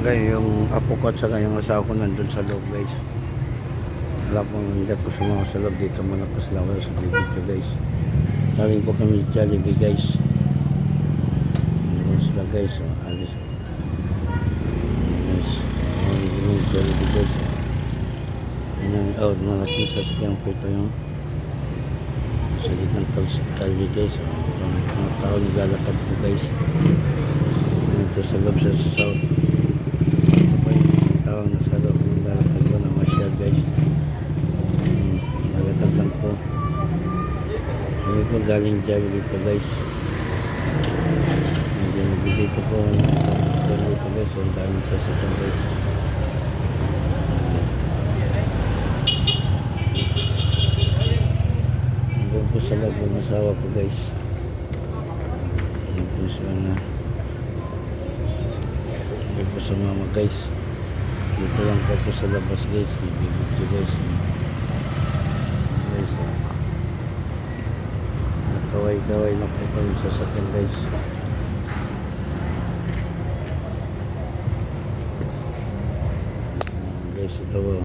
Guys, yung apo ko at saka yung asawa ko nandun sa loob guys. Wala pong hindi ko sumama sa loob. Dito muna po sila sa gilid ko guys. Galing po kami Jollibee guys. Ano sila guys. So, alis. Yes. Yung Jollibee guys. Yung out malaking sasakyan po ito yung sa gitnang kalye guys. So, itong mga tao naglalakad po guys. Ito sa loob sa south. Tawag na sa loob ng lalakad ko na masyad guys. Lalakad lang po. Kami po galing Jollibee po guys. Dito po dito guys. Ang daming sasakyan guys. Hanggang po sa loob ng asawa ko guys. Hanggang po sa na hanggang po sa mama guys. Dito lang po sa labas guys. Dito guys. Guys. Nakaway-kaway na po kami sasakyan guys. Guys, ito po.